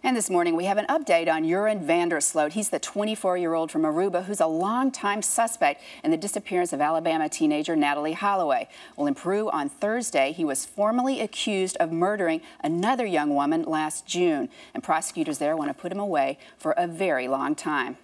And this morning, we have an update on Joran Van der Sloot. He's the 24-year-old from Aruba who's a longtime suspect in the disappearance of Alabama teenager Natalee Holloway. Well, in Peru on Thursday, he was formally accused of murdering another young woman last June. And prosecutors there want to put him away for a very long time.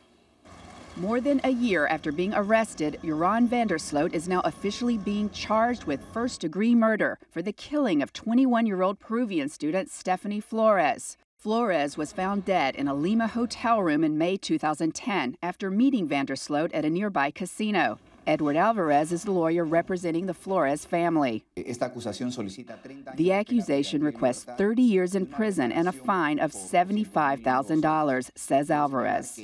More than a year after being arrested, Joran Van der Sloot is now officially being charged with first-degree murder for the killing of 21-year-old Peruvian student Stephany Flores. Flores was found dead in a Lima hotel room in May 2010 after meeting Van der Sloot at a nearby casino. Edward Alvarez is the lawyer representing the Flores family. The accusation requests 30 years in prison and a fine of $75,000, says Alvarez.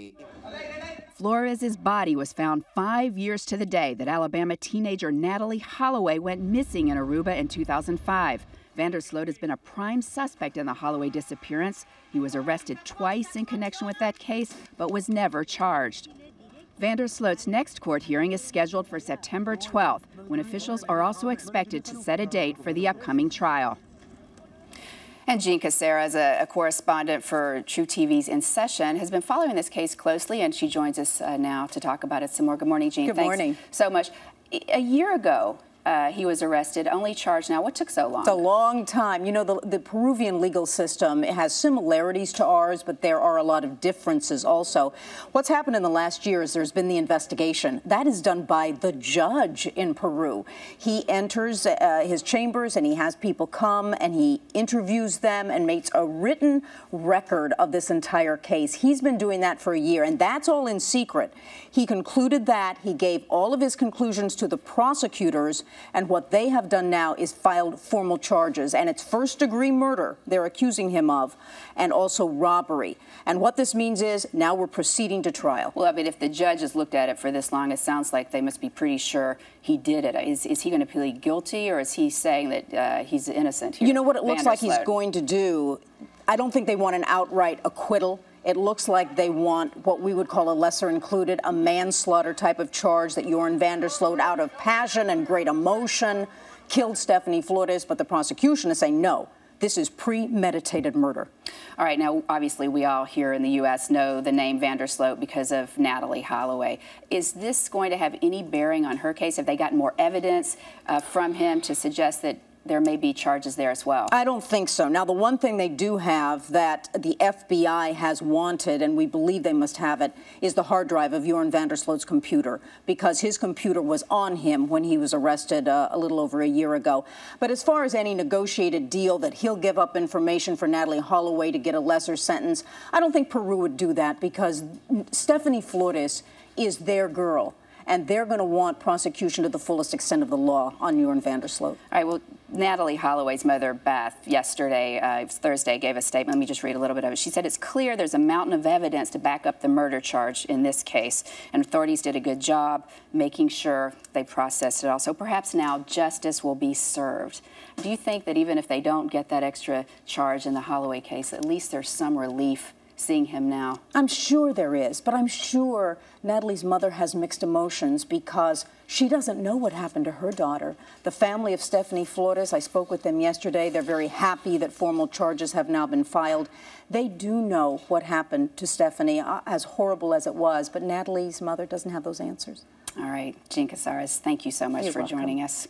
Flores' body was found 5 years to the day that Alabama teenager Natalee Holloway went missing in Aruba in 2005. Van der Sloot has been a prime suspect in the Holloway disappearance. He was arrested twice in connection with that case, but was never charged. Van der Sloot's next court hearing is scheduled for September 12th, when officials are also expected to set a date for the upcoming trial. And Jean Casarez, a correspondent for truTV's In Session, has been following this case closely, and she joins us now to talk about it some more. Good morning, Jean. Good morning. Thanks so much. A year ago, he was arrested, only charged now. What took so long? It's a long time. You know, the Peruvian legal system has similarities to ours, but there are a lot of differences also. What's happened in the last year is there's been the investigation. That is done by the judge in Peru. He enters his chambers and he has people come and he interviews them and makes a written record of this entire case. He's been doing that for a year, and that's all in secret. He concluded that. He gave all of his conclusions to the prosecutors, and what they have done now is filed formal charges, and it's first-degree murder they're accusing him of, and also robbery. And what this means is now we're proceeding to trial. Well, I mean, if the judge has looked at it for this long, it sounds like they must be pretty sure he did it. Is he going to plead guilty, or is he saying that he's innocent here? You know what it looks like he's going to do? I don't think they want an outright acquittal. It looks like they want what we would call a lesser included, a manslaughter type of charge, that Joran Van der Sloot, out of passion and great emotion, killed Stephany Flores. But the prosecution is saying, no, this is premeditated murder. All right. Now, obviously, we all here in the U.S. know the name Van der Sloot because of Natalee Holloway. Is this going to have any bearing on her case? Have they gotten more evidence from him to suggest that there may be charges there as well? I don't think so. Now, the one thing they do have that the FBI has wanted, and we believe they must have it, is the hard drive of Joran Van der Sloot's computer, because his computer was on him when he was arrested a little over a year ago. But as far as any negotiated deal that he'll give up information for Natalee Holloway to get a lesser sentence, I don't think Peru would do that, because Stephany Flores is their girl, and they're going to want prosecution to the fullest extent of the law on Joran Van der Sloot. All right, well, Natalee Holloway's mother, Beth, yesterday, it was Thursday, gave a statement. Let me just read a little bit of it. She said, "It's clear there's a mountain of evidence to back up the murder charge in this case, and authorities did a good job making sure they processed it all. So perhaps now justice will be served." Do you think that even if they don't get that extra charge in the Holloway case, at least there's some relief seeing him now? I'm sure there is, but I'm sure Natalee's mother has mixed emotions because she doesn't know what happened to her daughter. The family of Stephany Flores, I spoke with them yesterday. They're very happy that formal charges have now been filed. They do know what happened to Stephany, as horrible as it was, but Natalee's mother doesn't have those answers. All right, Jean Casarez, thank you so much for joining us.